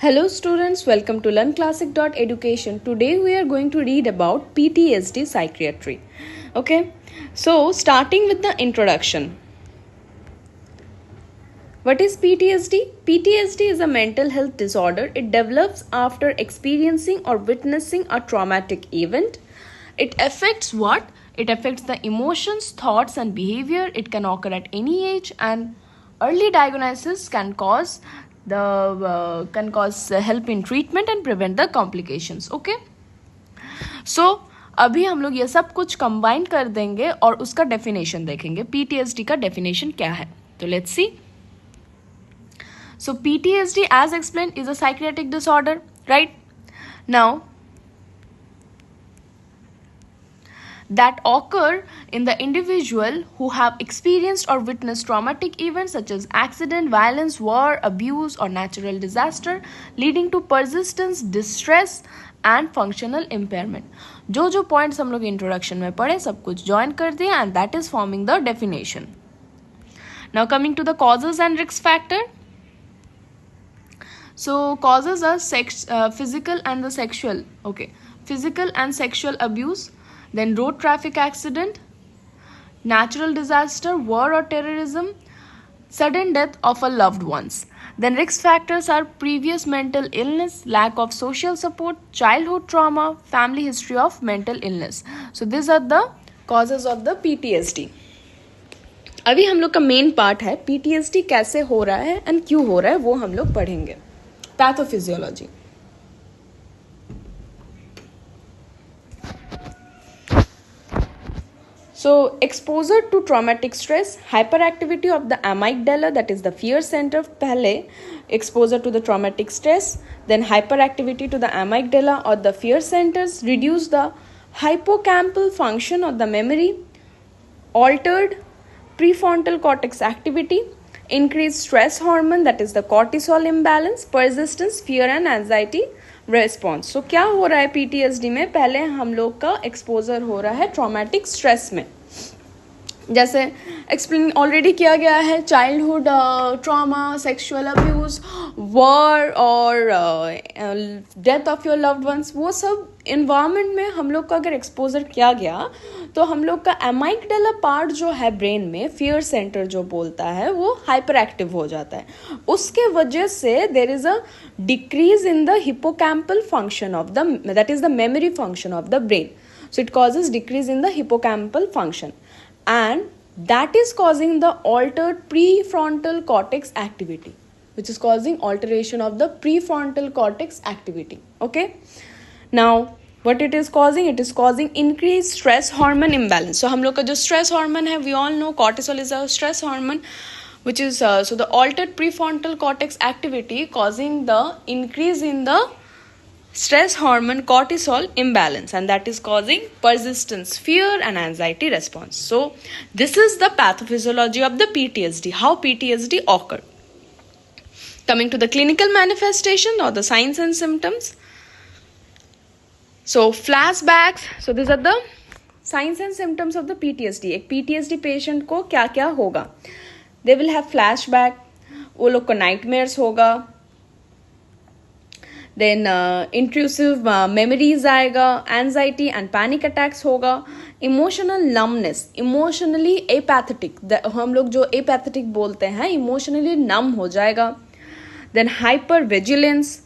Hello students, welcome to learnclassic.education. Today we are going to read about PTSD psychiatry. Okay, so starting with the introduction. What is PTSD? PTSD is a mental health disorder. It develops after experiencing or witnessing a traumatic event. It affects what? It affects the emotions, thoughts and behavior. It can occur at any age, and early diagnosis can cause help in treatment and prevent the complications. Okay, so अभी हम लोग ये सब कुछ combine कर देंगे और उसका डेफिनेशन देखेंगे. PTSD का डेफिनेशन क्या है, तो let's see. So PTSD, as explained, is a psychiatric disorder, right? Now, that occur in the individual who have experienced or witnessed traumatic events such as accident, violence, war, abuse or natural disaster leading to persistence, distress and functional impairment. जो points हम लोग introduction में पढ़े सब कुछ join कर दिए, and that is forming the definition. Now coming to the causes and risk factor. So causes are physical and the sexual. Okay, physical and sexual abuse, then road traffic accident, natural disaster, war or terrorism, sudden death of a loved ones. Then risk factors are previous mental illness, lack of social support, childhood trauma, family history of mental illness. So these are the causes of the PTSD. अभी हम लोग का main part है PTSD कैसे हो रहा है and क्यों हो रहा है, वो हम लोग पढ़ेंगे. Pathophysiology. So exposure to traumatic stress, hyperactivity of the amygdala, that is the fear center. पहले exposure to the traumatic stress, then hyperactivity to the amygdala or the fear centers, reduce the hippocampal function of the memory, altered prefrontal cortex activity, increased stress hormone, that is the cortisol imbalance, persistence, fear and anxiety response. So क्या हो रहा है PTSD में? पहले हम लोग का exposure हो रहा है ट्रॉमेटिक स्ट्रेस में, जैसे एक्सप्लेन ऑलरेडी किया गया है. Childhood trauma, sexual abuse, war और death of your loved ones, वो सब इन्वायरमेंट में हम लोग का अगर एक्सपोजर किया गया तो हम लोग का एमाइगडाला पार्ट जो है ब्रेन में, फियर सेंटर जो बोलता है, वो हाइपर एक्टिव हो जाता है. उसके वजह से there is a decrease in the hippocampal function of the, that is the memory function of the brain. So it causes decrease in the hippocampal function, and that is causing the altered prefrontal cortex activity, which is causing alteration of the prefrontal cortex activity. Okay, now what it is causing? It is causing increased stress hormone imbalance. So हम लोग का जो stress hormone है, we all know cortisol is a stress hormone, which is so the altered prefrontal cortex activity causing the increase in the stress hormone cortisol imbalance, and that is causing persistence, fear and anxiety response. So this is the pathophysiology of the PTSD, how PTSD occurred. Coming to the clinical manifestation or the signs and symptoms. So flashbacks, so these are the signs and symptoms of the PTSD. एक PTSD patient को क्या क्या होगा? They will have flashback, वो लोग को nightmares होगा, then intrusive memories आएगा, एंजाइटी एंड पैनिक अटैक्स होगा, इमोशनल नमनेस, इमोशनली एपैथेटिक, हम लोग जो एपैथेटिक बोलते हैं, इमोशनली नम हो जाएगा. Then hyper vigilance,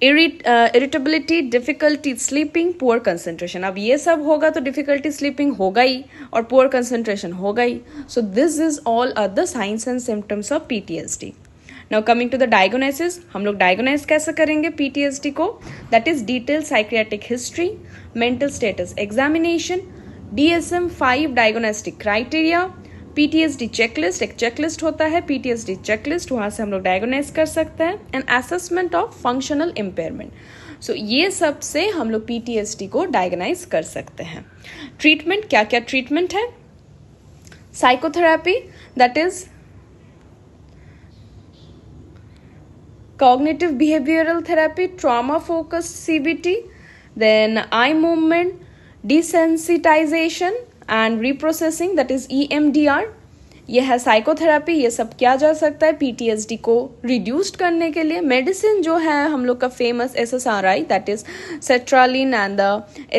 irritability, difficulty sleeping, poor concentration. अब ये सब होगा तो डिफिकल्टी स्लीपिंग होगा ही और पुअर कंसंट्रेशन होगा ही. So this is all are the science and symptoms of PTSD. Now coming to the diagnosis, हम लोग डायग्नोज कैसे करेंगे PTSD को? That is detail psychiatric history, mental status examination, DSM-5 diagnostic criteria, PTSD checklist, एक checklist होता है PTSD checklist, वहाँ से हम लोग डायग्नोज कर सकते हैं, and assessment of functional impairment. So ये सब से हम लोग PTSD को डायग्नाइज कर सकते हैं. ट्रीटमेंट, क्या क्या ट्रीटमेंट है? Psychotherapy, that is cognitive behavioral therapy, trauma focused CBT, then eye movement desensitization and reprocessing, that is EMDR, ये है साइकोथेरेपी। ये सब किया जा सकता है पीटीएसडी को रिड्यूस्ड करने के लिए। मेडिसिन जो है हम लोग का famous SSRI, that is sertraline and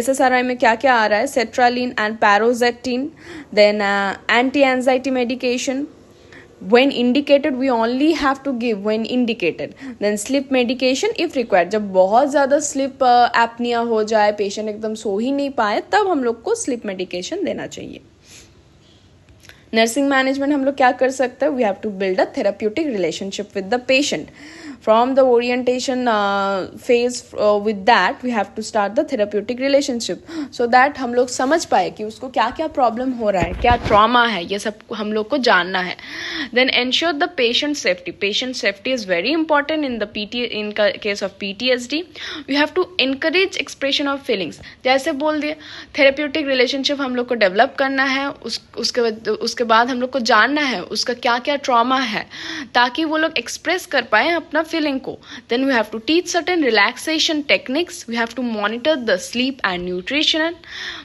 SSRI में क्या क्या आ रहा है, sertraline and paroxetine, then anti anxiety medication when indicated, we only have to give when indicated. Then sleep medication if required, जब बहुत ज़्यादा स्लिप एपनिया हो जाए, पेशेंट एकदम सो ही नहीं पाए, तब हम लोग को स्लीप मेडिकेशन देना चाहिए। नर्सिंग मैनेजमेंट हम लोग क्या कर सकते हैं, we have to build a therapeutic relationship with the patient from the orientation phase. With that we have to start the therapeutic relationship so that हम लोग समझ पाए कि उसको क्या क्या प्रॉब्लम हो रहा है, क्या ट्रॉमा है, ये सब हम लोग को जानना है। then ensure the patient safety. Patient safety is very important in the in case of PTSD. you have to encourage expression of feelings. जैसे बोल दिए therapeutic relationship हम लोग को डेवलप करना है, उसके बाद हम लोग को जानना है उसका क्या क्या ट्रॉमा है, ताकि वो लोग एक्सप्रेस कर पाए अपना feeling को. Then we have to teach certain relaxation techniques. We have to monitor the sleep and nutrition.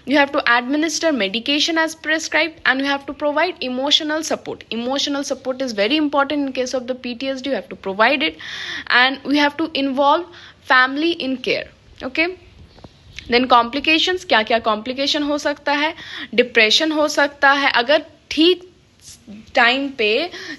You have to administer medication as prescribed, and you have to provide emotional support. Emotional support is very important in case of the PTSD. You have to provide it, and we have to involve family in care. Okay. Then complications, क्या क्या complication हो सकता है, depression हो सकता है अगर ठीक टाइम पे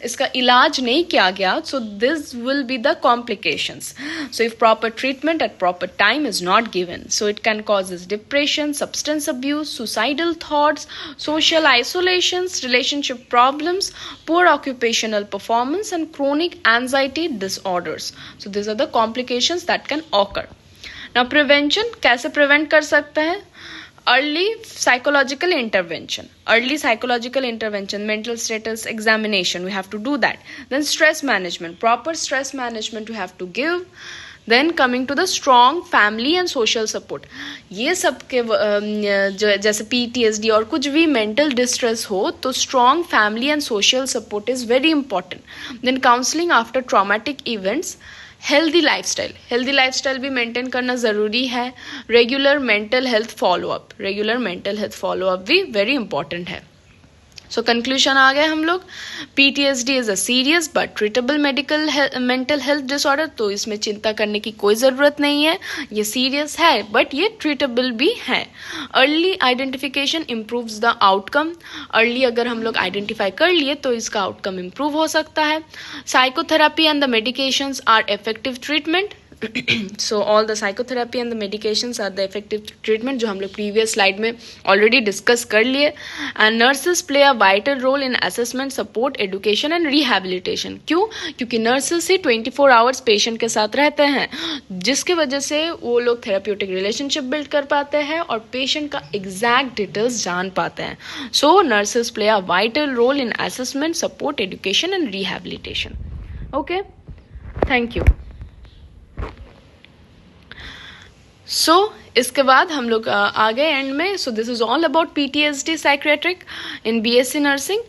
इसका इलाज नहीं किया गया, so this will be the complications. So if proper treatment at proper time is not given, so it can causes depression, substance abuse, suicidal thoughts, social isolations, relationship problems, poor occupational performance, and chronic anxiety disorders. So these are the complications that can occur. Now prevention, कैसे prevent कर सकते हैं? Early psychological intervention, mental status examination, we have to do that. Then stress management, proper stress management we have to give. Then coming to the strong family and social support. ये सब के जैसे PTSD और कुछ भी mental distress हो तो strong family and social support is very important. Then counseling after traumatic events. Healthy lifestyle भी मेंटेन करना ज़रूरी है. रेगुलर मेंटल हेल्थ फॉलोअप भी वेरी इंपॉर्टेंट है. सो कंक्लूजन आ गए हम लोग. PTSD is a serious but treatable mental health disorder. तो इसमें चिंता करने की कोई ज़रूरत नहीं है, ये सीरियस है बट ये ट्रीटेबल भी है. Early identification improves the outcome. Early अगर हम लोग आइडेंटिफाई कर लिए तो इसका आउटकम इम्प्रूव हो सकता है. Psychotherapy and the medications are effective treatment. So all the psychotherapy and the medications are the effective treatment, जो हम लोग previous slide में already discuss कर लिए. And nurses play a vital role in assessment, support, education and rehabilitation. क्यों? क्योंकि nurses ही 24 hours patient के साथ रहते हैं, जिसकी वजह से वो लोग therapeutic relationship build कर पाते हैं और patient का exact details जान पाते हैं. So nurses play a vital role in assessment, support, education and rehabilitation. Okay, thank you. सो इसके बाद हम लोग आ गए एंड में. So this is all about PTSD psychiatric in BSc nursing.